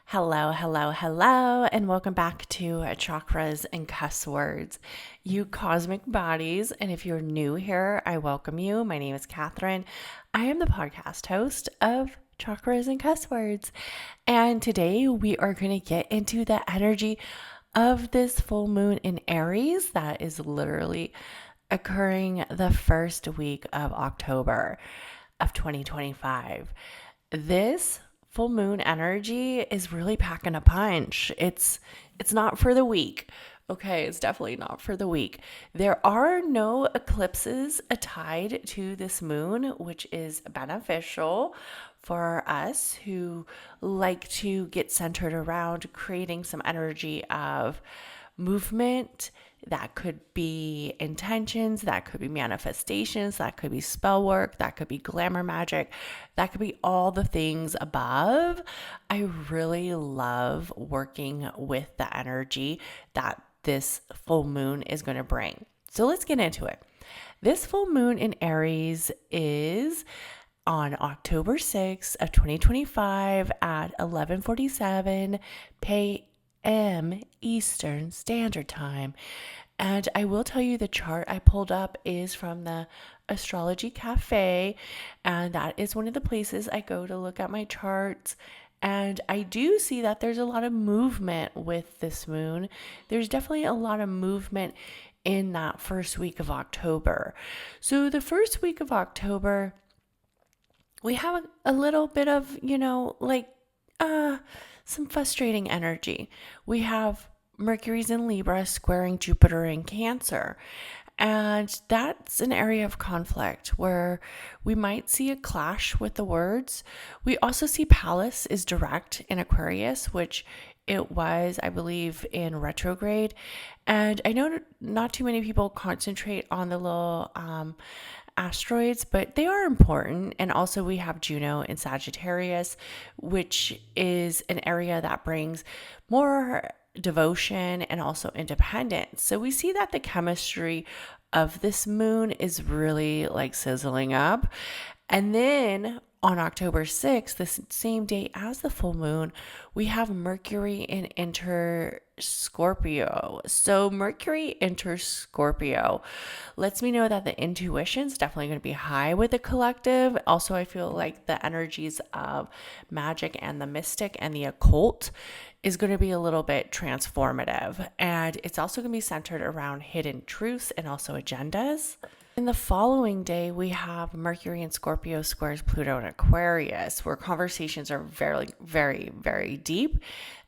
Hello, hello, hello, and welcome back to Chakras and Cuss Words, you cosmic bodies. And if you're new here, I welcome you. My name is Katherine. I am the podcast host of Chakras and Cuss Words. And today we are going to get into the energy of this full moon in Aries that is literally occurring the first week of October of 2025. This full moon energy is really packing a punch. It's not for the weak. Okay, it's definitely not for the weak. There are no eclipses tied to this moon, which is beneficial for us who like to get centered around creating some energy of movement. That could be intentions, that could be manifestations, that could be spell work, that could be glamour magic, that could be all the things above. I really love working with the energy that this full moon is going to bring. So let's get into it. This full moon in Aries is on October 6th of 2025 at 11:47 p.m. Eastern Standard Time. And I will tell you the chart I pulled up is from the Astrology Cafe, and that is one of the places I go to look at my charts. And I do see that there's a lot of movement with this moon. There's definitely a lot of movement in that first week of October. So the first week of October, we have a little bit of, some frustrating energy. We have Mercury's in Libra squaring Jupiter in Cancer. And that's an area of conflict where we might see a clash with the words. We also see Pallas is direct in Aquarius, which it was, I believe, in retrograde. And I know not too many people concentrate on the little asteroids, but they are important. And also we have Juno in Sagittarius, which is an area that brings more devotion and also independence. So we see that the chemistry of this moon is really like sizzling up. And then on October 6th, the same day as the full moon, we have Mercury in Scorpio. So Mercury enters Scorpio lets me know that the intuition is definitely going to be high with the collective. Also, I feel like the energies of magic and the mystic and the occult is going to be a little bit transformative. And it's also going to be centered around hidden truths and also agendas. In the following day, we have Mercury in Scorpio squares Pluto in Aquarius, where conversations are very, very, very deep.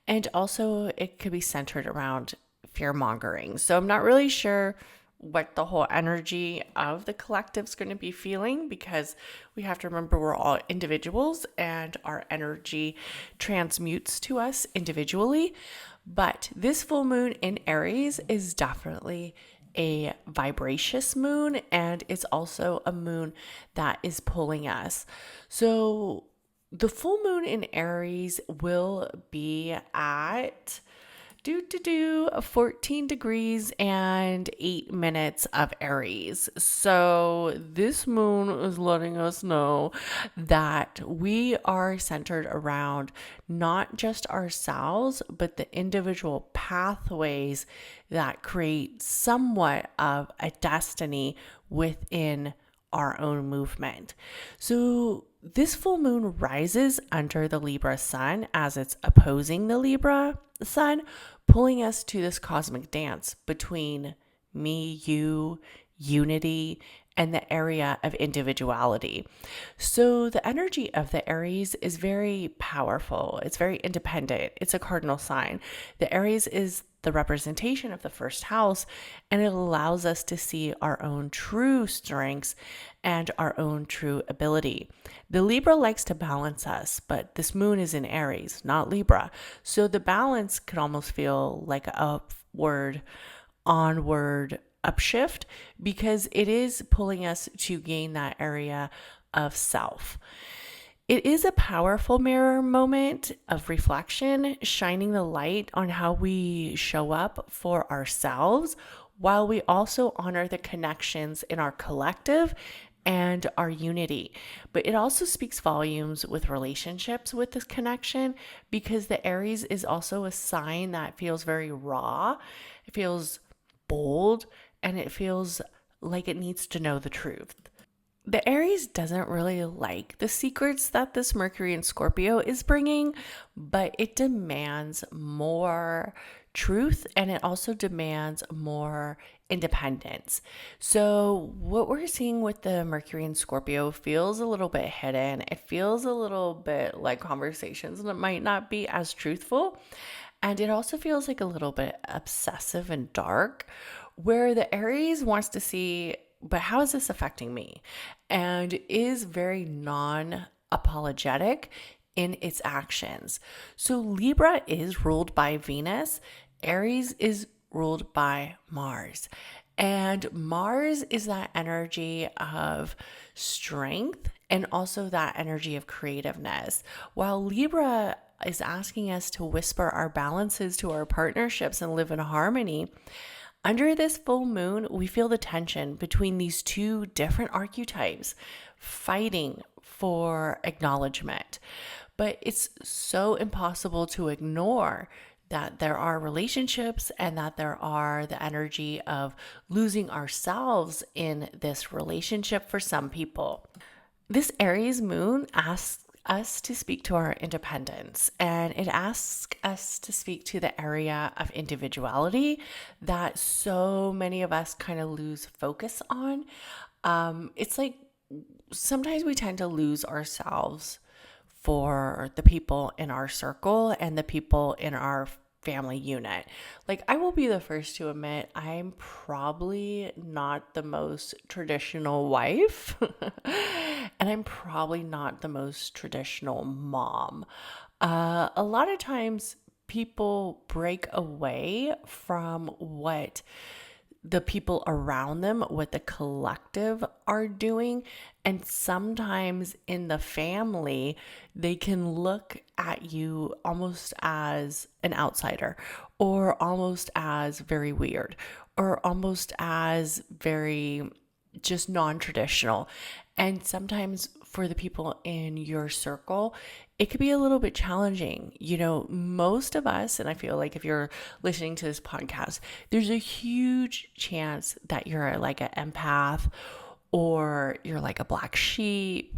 And also it could be centered around fear mongering. So I'm not really sure what the whole energy of the collective is going to be feeling, because we have to remember we're all individuals and our energy transmutes to us individually. But this full moon in Aries is definitely a vibracious moon, and it's also a moon that is pulling us. So the full moon in Aries will be at 14 degrees and 8 minutes of Aries. So this moon is letting us know that we are centered around not just ourselves, but the individual pathways that create somewhat of a destiny within our own movement. So this full moon rises under the Libra Sun as it's opposing the Libra Sun, pulling us to this cosmic dance between me, you, unity, and the area of individuality. So the energy of the Aries is very powerful. It's very independent. It's a cardinal sign. The Aries is the representation of the first house, and it allows us to see our own true strengths and our own true ability. The Libra likes to balance us, but this moon is in Aries, not Libra. So the balance could almost feel like an upward, onward upshift, because it is pulling us to gain that area of self. It is a powerful mirror moment of reflection, shining the light on how we show up for ourselves, while we also honor the connections in our collective and our unity. But it also speaks volumes with relationships with this connection, because the Aries is also a sign that feels very raw. It feels bold, and it feels like it needs to know the truth. The Aries doesn't really like the secrets that this Mercury in Scorpio is bringing, but it demands more truth, and it also demands more independence. So what we're seeing with the Mercury in Scorpio feels a little bit hidden. It feels a little bit like conversations that might not be as truthful. And it also feels like a little bit obsessive and dark, where the Aries wants to see, but how is this affecting me? And is very non-apologetic in its actions. So Libra is ruled by Venus. Aries is ruled by Mars. And Mars is that energy of strength and also that energy of creativeness. While Libra is asking us to whisper our balances to our partnerships and live in harmony, under this full moon, we feel the tension between these two different archetypes fighting for acknowledgement. But it's so impossible to ignore that there are relationships and that there are the energy of losing ourselves in this relationship for some people. This Aries moon asks us to speak to our independence, and it asks us to speak to the area of individuality that so many of us kind of lose focus on. It's like sometimes we tend to lose ourselves for the people in our circle and the people in our family unit. Like, I will be the first to admit I'm probably not the most traditional wife and I'm probably not the most traditional mom. A lot of times people break away from what the people around them, what the collective are doing. And sometimes in the family, they can look at you almost as an outsider, or almost as very weird, or almost as very just non-traditional. And sometimes for the people in your circle, it could be a little bit challenging. You know, most of us, and I feel like if you're listening to this podcast, there's a huge chance that you're like an empath, or you're like a black sheep,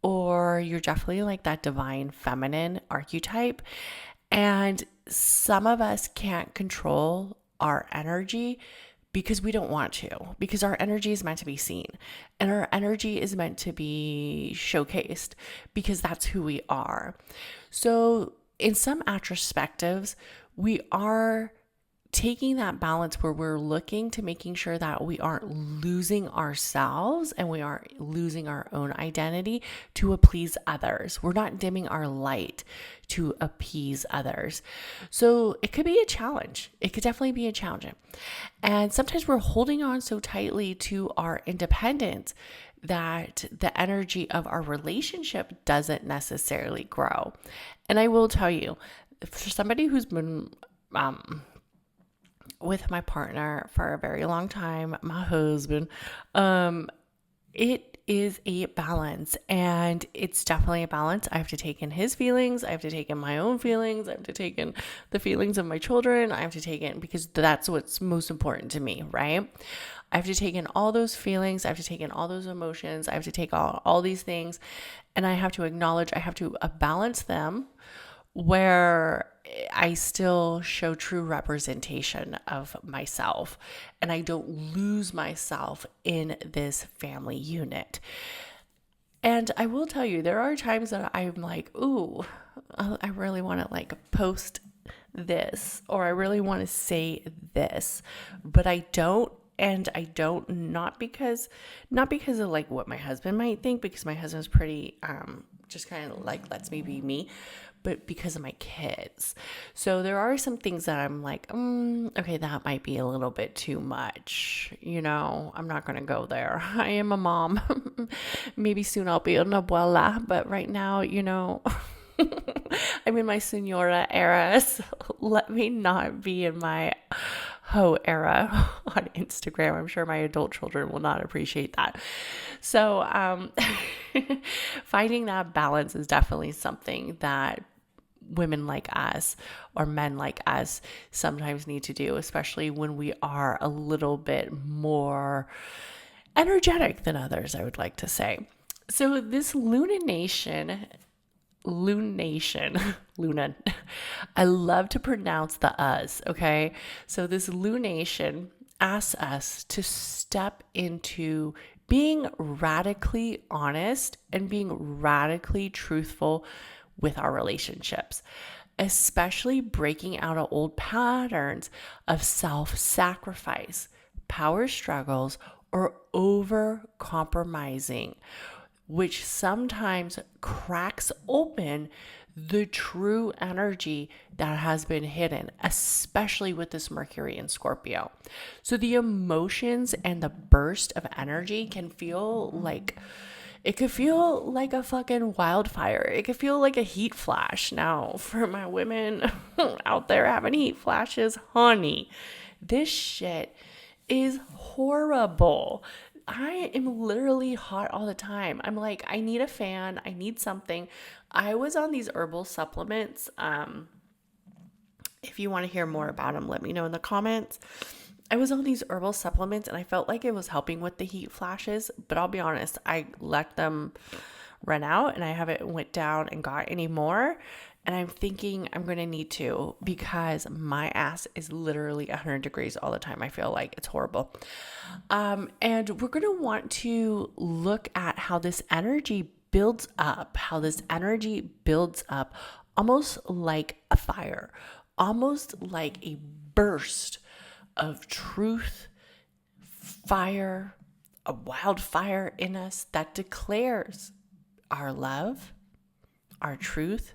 or you're definitely like that divine feminine archetype. And some of us can't control our energy because we don't want to, because our energy is meant to be seen and our energy is meant to be showcased because that's who we are. So in some retrospectives, we are taking that balance where we're looking to making sure that we aren't losing ourselves and we aren't losing our own identity to appease others. We're not dimming our light to appease others. So it could be a challenge. It could definitely be a challenge. And sometimes we're holding on so tightly to our independence that the energy of our relationship doesn't necessarily grow. And I will tell you, for somebody who's been with my partner for a very long time, my husband, it is a balance, and it's definitely a balance. I have to take in his feelings. I have to take in my own feelings. I have to take in the feelings of my children. I have to take in, because that's what's most important to me, right? I have to take in all those feelings. I have to take in all those emotions. I have to take all these things, and I have to acknowledge, I have to balance them where I still show true representation of myself and I don't lose myself in this family unit. And I will tell you, there are times that I'm like, ooh, I really want to like post this, or I really want to say this, but I don't. And I don't, not because of like what my husband might think, because my husband's pretty, just kind of like lets me be me, but because of my kids. So there are some things that I'm like, okay, that might be a little bit too much. You know, I'm not going to go there. I am a mom. Maybe soon I'll be an abuela, but right now, you know, I'm in my senora era. So let me not be in my hoe era on Instagram. I'm sure my adult children will not appreciate that. So finding that balance is definitely something that women like us or men like us sometimes need to do, especially when we are a little bit more energetic than others, I would like to say. So this lunation, Luna, I love to pronounce the us, okay? So this lunation asks us to step into being radically honest and being radically truthful with our relationships, especially breaking out of old patterns of self-sacrifice, power struggles, or over compromising, which sometimes cracks open the true energy that has been hidden, especially with this Mercury in Scorpio. So the emotions and the burst of energy can feel like, it could feel like a fucking wildfire. It could feel like a heat flash. Now, for my women out there having heat flashes, honey, this shit is horrible. I am literally hot all the time. I'm like, I need a fan. I need something. I was on these herbal supplements. If you want to hear more about them, let me know in the comments. I was on these herbal supplements and I felt like it was helping with the heat flashes, but I'll be honest, I let them run out and I haven't went down and got any more. And I'm thinking I'm going to need to, because my ass is literally 100 degrees all the time. I feel like it's horrible. And we're going to want to look at how this energy builds up, almost like a fire, almost like a burst of truth, fire, a wildfire in us that declares our love, our truth,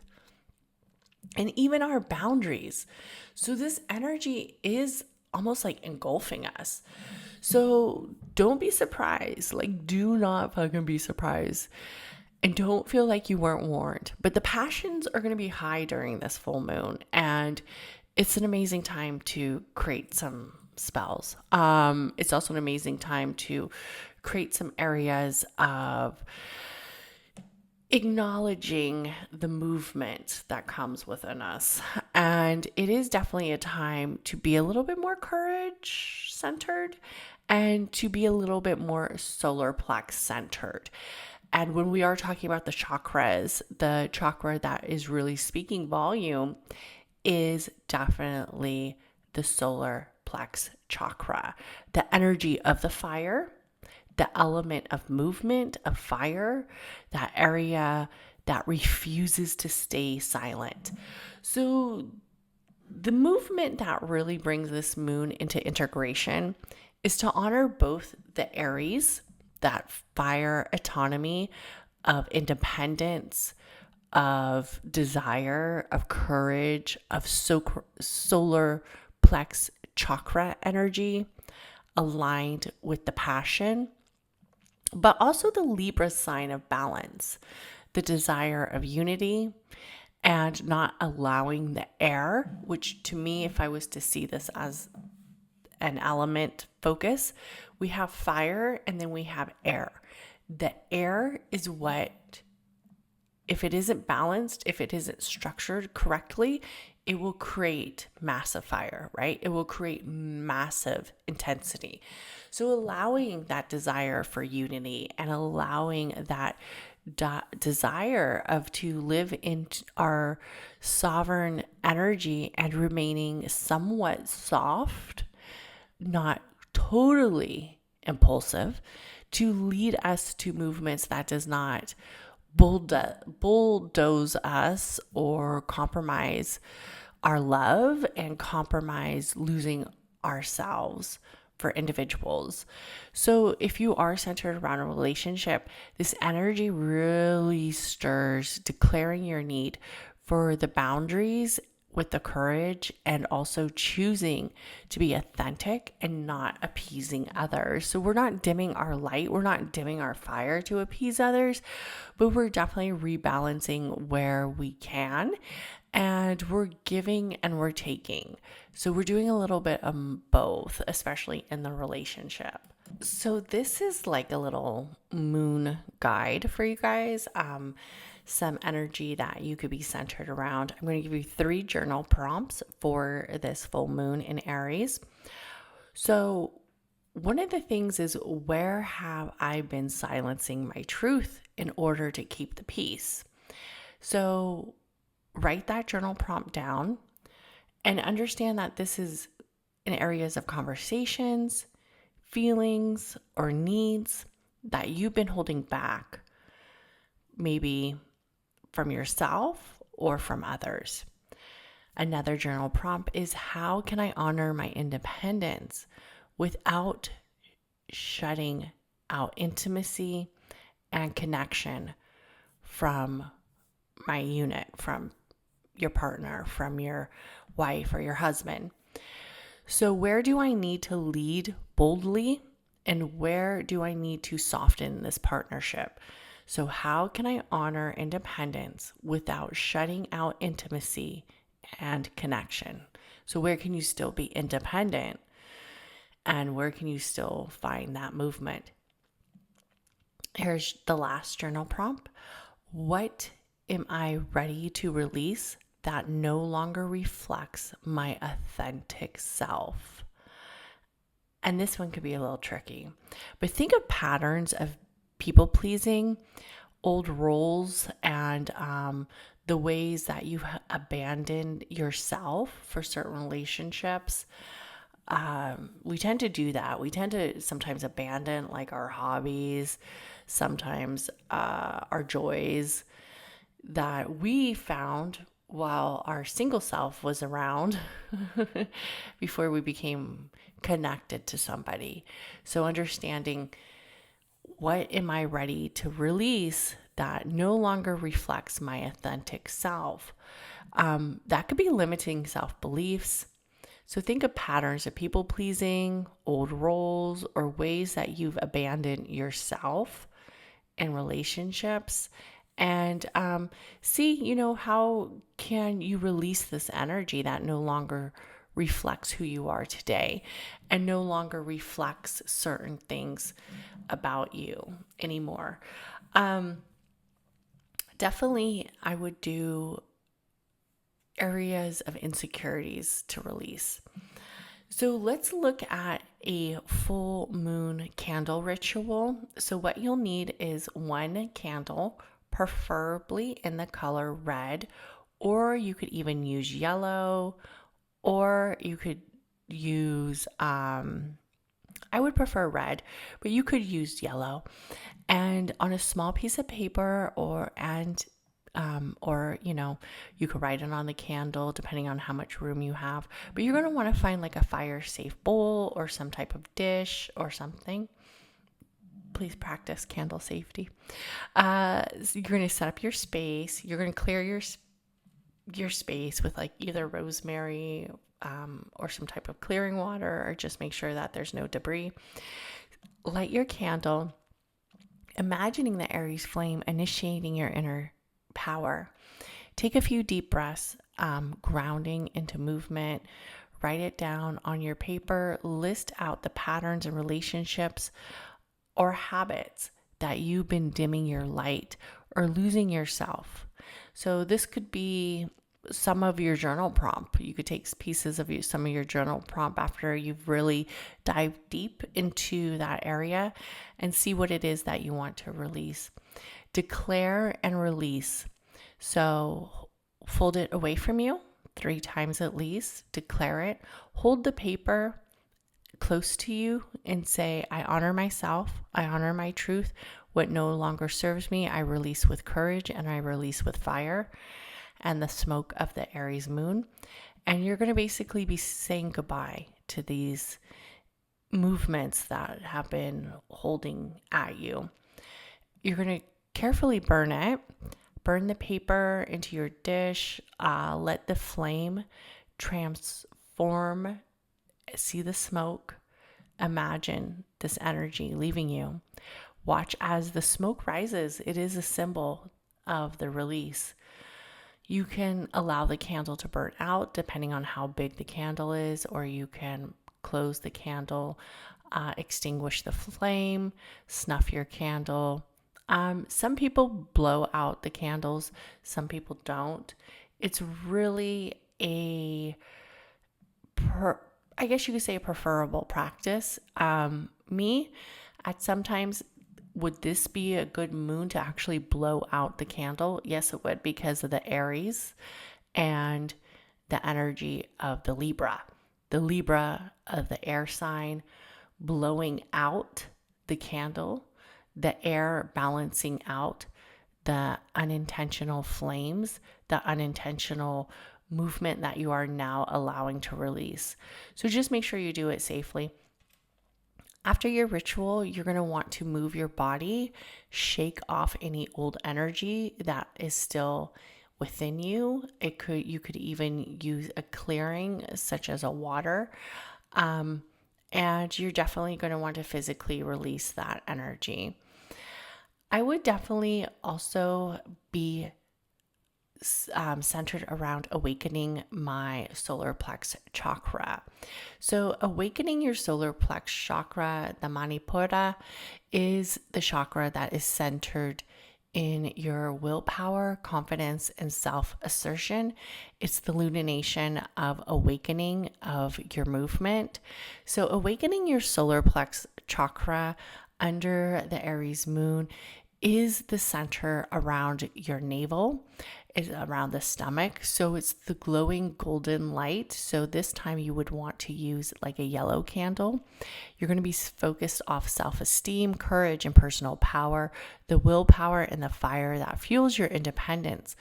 and even our boundaries. So this energy is almost like engulfing us. So don't be surprised. Like, do not fucking be surprised. And don't feel like you weren't warned. But the passions are going to be high during this full moon. And it's an amazing time to create some spells. It's also an amazing time to create some areas of acknowledging the movement that comes within us. And it is definitely a time to be a little bit more courage centered and to be a little bit more solar plex centered. And when we are talking about the chakras, the chakra that is really speaking volume is definitely the solar plex chakra, the energy of the fire, the element of movement, of fire, that area that refuses to stay silent. So the movement that really brings this moon into integration is to honor both the Aries, that fire autonomy of independence, of desire, of courage, of solar plex chakra energy aligned with the passion, but also the Libra sign of balance, the desire of unity, and not allowing the air, which to me, if I was to see this as an element focus, we have fire and then we have air. The air is what, if it isn't balanced, if it isn't structured correctly, it will create massive fire, right? It will create massive intensity. So allowing that desire for unity and allowing that desire of to live in our sovereign energy and remaining somewhat soft, not totally impulsive, to lead us to movements that does not bulldoze us or compromise our love and compromise losing ourselves for individuals. So if you are centered around a relationship, this energy really stirs declaring your need for the boundaries with the courage and also choosing to be authentic and not appeasing others. So we're not dimming our light, we're not dimming our fire to appease others, but we're definitely rebalancing where we can And we're giving and we're taking. So we're doing a little bit of both, especially in the relationship. So this is like a little moon guide for you guys. Some energy that you could be centered around. I'm going to give you 3 journal prompts for this full moon in Aries. So one of the things is, where have I been silencing my truth in order to keep the peace? So write that journal prompt down and understand that this is in areas of conversations, feelings, or needs that you've been holding back, maybe from yourself or from others. Another journal prompt is, how can I honor my independence without shutting out intimacy and connection from my unit, from your partner, from your wife or your husband? So where do I need to lead boldly, and where do I need to soften this partnership? So how can I honor independence without shutting out intimacy and connection? So where can you still be independent, and where can you still find that movement? Here's the last journal prompt. What am I ready to release that no longer reflects my authentic self? And this one could be a little tricky, but think of patterns of people pleasing, old roles, and the ways that you abandoned yourself for certain relationships. We tend to do that. We tend to sometimes abandon like our hobbies, sometimes our joys that we found while our single self was around before we became connected to somebody. So understanding, what am I ready to release that no longer reflects my authentic self? That could be limiting self-beliefs. So think of patterns of people pleasing, old roles, or ways that you've abandoned yourself in relationships. And see, how can you release this energy that no longer reflects who you are today and no longer reflects certain things about you anymore? Definitely, I would do areas of insecurities to release. So let's look at a full moon candle ritual. So what you'll need is 1 candle, preferably in the color red, or you could even use yellow, or you could use, I would prefer red, but you could use yellow. And on a small piece of paper, or you could write it on the candle depending on how much room you have. But you're going to want to find like a fire safe bowl or some type of dish or something. Please practice candle safety. So you're going to set up your space. You're going to clear your space with like either rosemary or some type of clearing water, or just make sure that there's no debris. Light your candle, imagining the Aries flame initiating your inner power. Take a few deep breaths, grounding into movement. Write it down on your paper. List out the patterns and relationships or habits that you've been dimming your light or losing yourself. So this could be some of your journal prompt. You could take pieces of some of your journal prompt after you've really dived deep into that area and see what it is that you want to release. Declare and release. So fold it away from you 3 times at least. Declare it. Hold the paper close to you and say, I honor myself. I honor my truth. What no longer serves me, I release with courage, and I release with fire and the smoke of the Aries moon. And you're going to basically be saying goodbye to these movements that have been holding at you. You're going to carefully burn it. Burn the paper into your dish. Let the flame transform. See the smoke. Imagine this energy leaving you. Watch as the smoke rises. It is a symbol of the release. You can allow the candle to burn out depending on how big the candle is, or you can close the candle, extinguish the flame, snuff your candle. Some people blow out the candles, some people don't. It's really I guess you could say a preferable practice. Me, at sometimes, would this be a good moon to actually blow out the candle? Yes, it would, because of the Aries and the energy of the Libra. The Libra of the air sign blowing out the candle, the air balancing out the unintentional flames, the unintentional movement that you are now allowing to release. So just make sure you do it safely. After your ritual, you're going to want to move your body, shake off any old energy that is still within you. You could even use a clearing such as a water. And you're definitely going to want to physically release that energy. I would definitely also be centered around awakening my solar plexus chakra. So awakening your solar plexus chakra, the Manipura, is the chakra that is centered in your willpower, confidence, and self-assertion. It's the lunation of awakening of your movement. So awakening your solar plexus chakra under the Aries moon is the center around your navel, is around the stomach. So it's the glowing golden light. So this time you would want to use like a yellow candle. You're going to be focused off self-esteem, courage, and personal power, the willpower and the fire that fuels your independence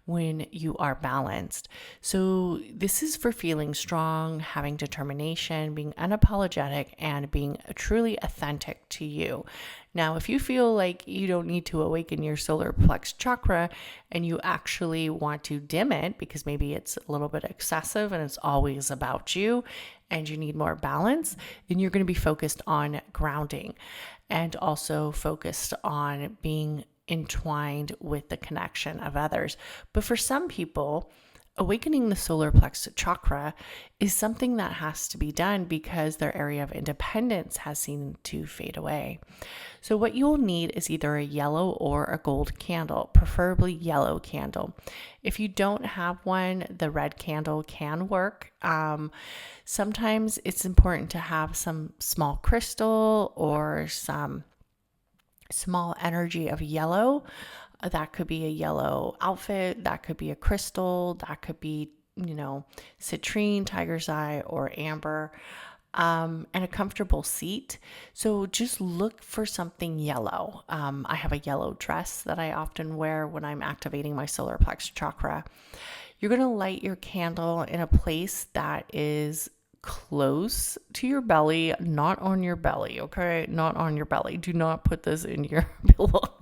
when you are balanced. So this is for feeling strong, having determination, being unapologetic, and being truly authentic to you. Now, if you feel like you don't need to awaken your solar plexus chakra and you actually want to dim it because maybe it's a little bit excessive and it's always about you and you need more balance, then you're going to be focused on grounding and also focused on being entwined with the connection of others. But for some people, awakening the solar plexus chakra is something that has to be done because their area of independence has seemed to fade away. So what you'll need is either a yellow or a gold candle, preferably yellow candle. If you don't have one, the red candle can work. Sometimes it's important to have some small crystal or some small energy of yellow. That could be a yellow outfit, that could be a crystal, that could be, citrine, tiger's eye, or amber, and a comfortable seat. So just look for something yellow. I have a yellow dress that I often wear when I'm activating my solar plexus chakra. You're going to light your candle in a place that is close to your belly, not on your belly, okay? Not on your belly. Do not put this in your pillow.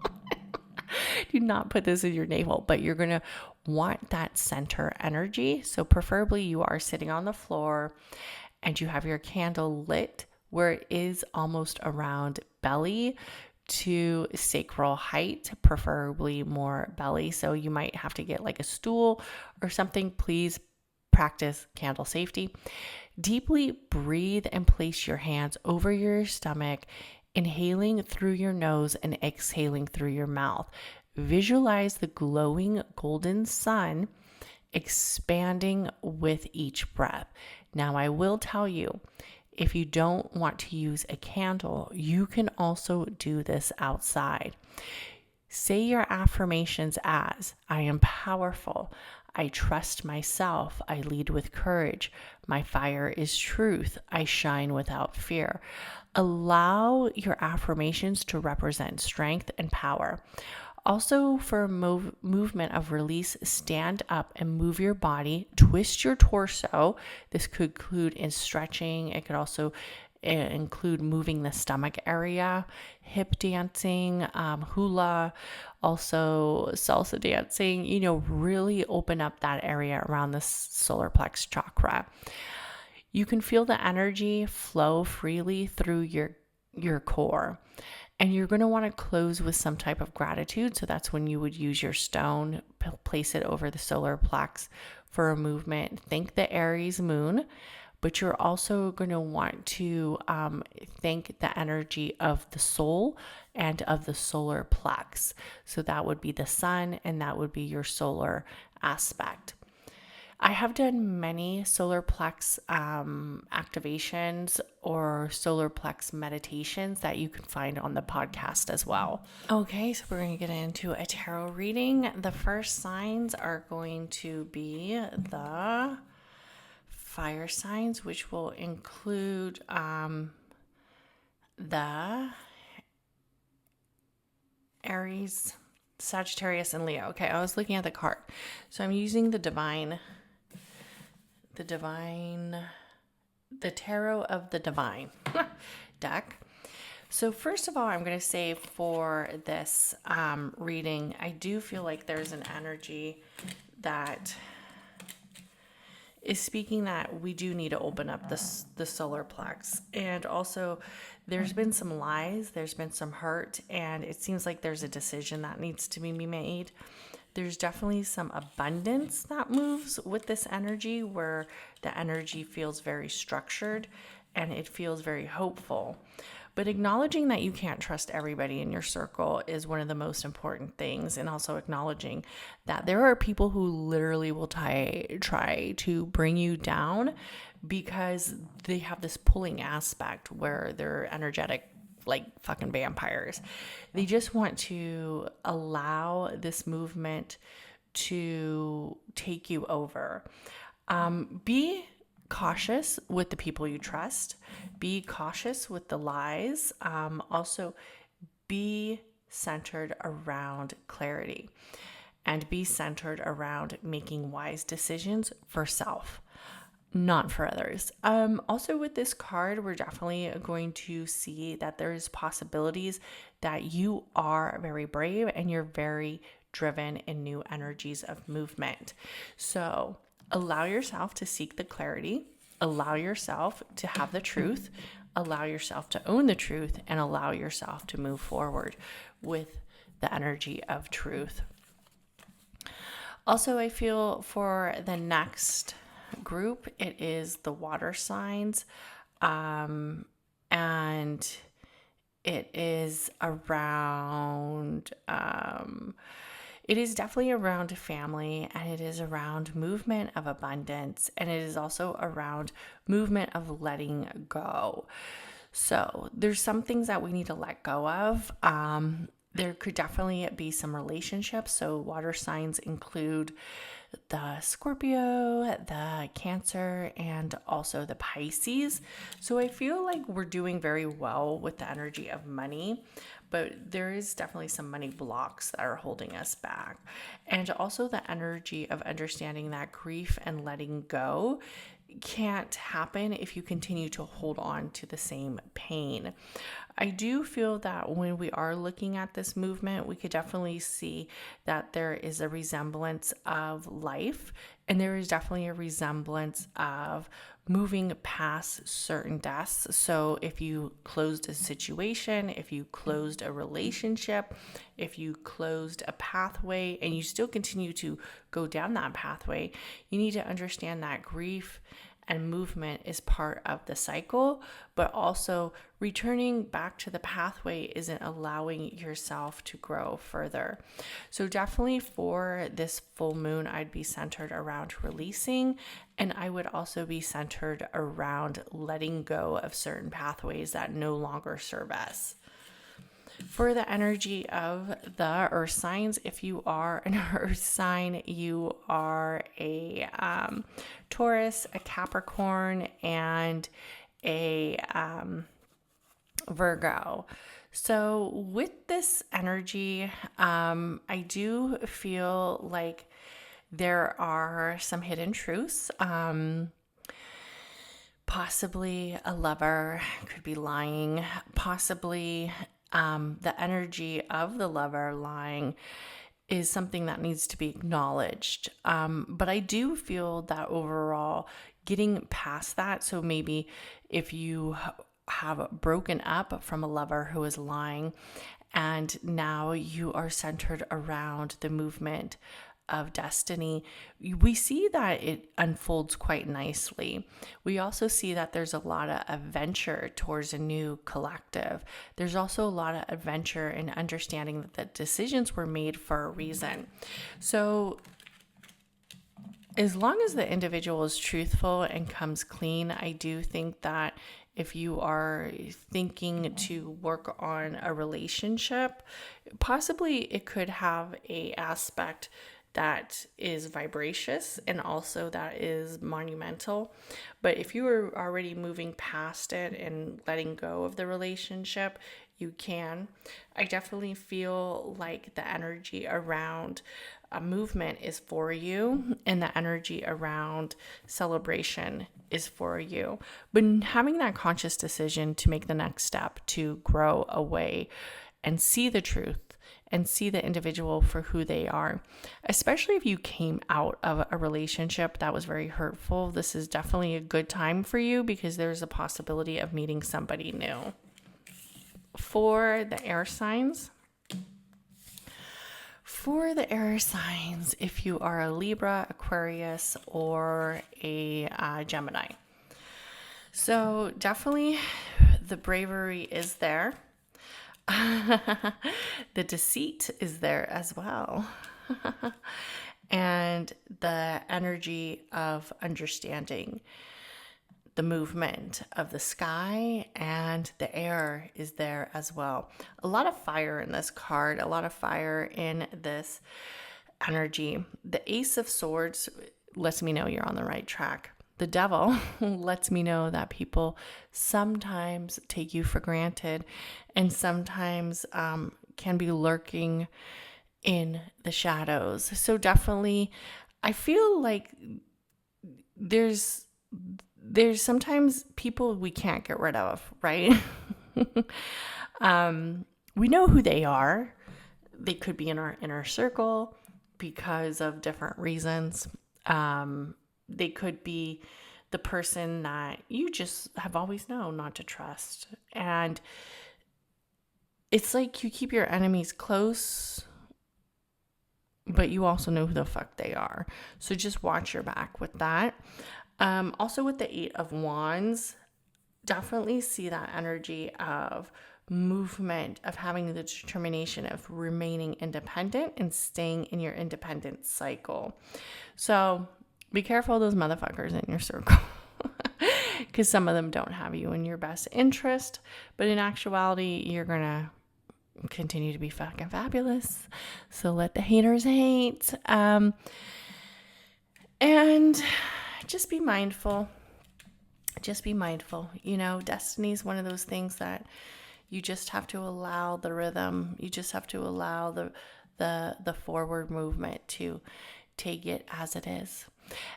Do not put this in your navel, but you're going to want that center energy. So preferably you are sitting on the floor and you have your candle lit where it is almost around belly to sacral height, preferably more belly. So you might have to get like a stool or something. Please practice candle safety. Deeply breathe and place your hands over your stomach, inhaling through your nose and exhaling through your mouth. Visualize the glowing golden sun expanding with each breath. Now, I will tell you, if you don't want to use a candle, you can also do this outside. Say your affirmations as, I am powerful. I trust myself. I lead with courage. My fire is truth. I shine without fear. Allow your affirmations to represent strength and power. Also, for a movement of release, stand up and move your body. Twist your torso. This could include in stretching. It could also include moving the stomach area, hip dancing, hula, also salsa dancing. Really open up that area around the solar plexus chakra. You can feel the energy flow freely through your core. And you're going to want to close with some type of gratitude. So that's when you would use your stone, place it over the solar plex for a movement. Think the Aries moon, but you're also going to want to thank the energy of the soul and of the solar plex. So that would be the sun, and that would be your solar aspect. I have done many solar plex activations or solar plex meditations that you can find on the podcast as well. Okay, so we're going to get into a tarot reading. The first signs are going to be the fire signs, which will include the Aries, Sagittarius, and Leo. Okay, I was looking at the card. So I'm using the Tarot of the Divine deck. So first of all, I'm going to say for this reading, I do feel like there's an energy that is speaking that we do need to open up the solar plex. And also there's been some lies, there's been some hurt, and it seems like there's a decision that needs to be made. There's definitely some abundance that moves with this energy, where the energy feels very structured and it feels very hopeful. But acknowledging that you can't trust everybody in your circle is one of the most important things. And also acknowledging that there are people who literally will try to bring you down because they have this pulling aspect where they're energetic like fucking vampires. They just want to allow this movement to take you over. Be cautious with the people you trust. Be cautious with the lies. Also, be centered around clarity and be centered around making wise decisions for self, not for others. Also with this card, we're definitely going to see that there's possibilities that you are very brave and you're very driven in new energies of movement. So allow yourself to seek the clarity, allow yourself to have the truth, allow yourself to own the truth, and allow yourself to move forward with the energy of truth. Also, I feel for the next group, it is the water signs, and it is around it is definitely around family, and it is around movement of abundance, and it is also around movement of letting go. So there's some things that we need to let go of. There could definitely be some relationships. So water signs include the Scorpio, the Cancer, and also the Pisces. So I feel like we're doing very well with the energy of money, but there is definitely some money blocks that are holding us back. And also the energy of understanding that grief and letting go can't happen if you continue to hold on to the same pain. I do feel that when we are looking at this movement, we could definitely see that there is a resemblance of life, and there is definitely a resemblance of moving past certain deaths. So if you closed a situation, if you closed a relationship, if you closed a pathway and you still continue to go down that pathway, you need to understand that grief and movement is part of the cycle, but also returning back to the pathway isn't allowing yourself to grow further. So definitely for this full moon, I'd be centered around releasing, and I would also be centered around letting go of certain pathways that no longer serve us. For the energy of the earth signs, if you are an earth sign, you are a Taurus, a Capricorn, and a Virgo. So with this energy, I do feel like there are some hidden truths. Possibly a lover could be lying, possibly the energy of the lover lying is something that needs to be acknowledged. But I do feel that overall getting past that, so maybe if you have broken up from a lover who is lying, and now you are centered around the movement of destiny. We see that it unfolds quite nicely. We also see that there's a lot of adventure towards a new collective. There's also a lot of adventure in understanding that the decisions were made for a reason. So as long as the individual is truthful and comes clean, I do think that if you are thinking to work on a relationship, possibly it could have a aspect that is vibracious and also that is monumental. But if you are already moving past it and letting go of the relationship, you can. I definitely feel like the energy around a movement is for you, and the energy around celebration is for you. But having that conscious decision to make the next step to grow away and see the truth and see the individual for who they are, especially if you came out of a relationship that was very hurtful, this is definitely a good time for you because there's a possibility of meeting somebody new. For the air signs, if you are a Libra, Aquarius, or a Gemini. So definitely the bravery is there. The deceit is there as well. And the energy of understanding the movement of the sky and the air is there as well. A lot of fire in this card, a lot of fire in this energy. The Ace of Swords lets me know you're on the right track. The Devil lets me know that people sometimes take you for granted and sometimes can be lurking in the shadows. So definitely, I feel like there's sometimes people we can't get rid of, right? We know who they are. They could be in our inner circle because of different reasons. They could be the person that you just have always known not to trust. And it's like you keep your enemies close, but you also know who the fuck they are. So just watch your back with that. Also with the 8 of Wands, definitely see that energy of movement, of having the determination of remaining independent and staying in your independent cycle. So be careful of those motherfuckers in your circle because some of them don't have you in your best interest, but in actuality, you're going to continue to be fucking fabulous. So let the haters hate. And just be mindful. You know, destiny is one of those things that you just have to allow the rhythm. You just have to allow the forward movement to take it as it is.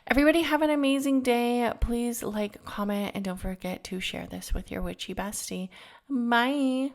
Everybody have an amazing day. Please like, comment, and don't forget to share this with your witchy bestie. Bye.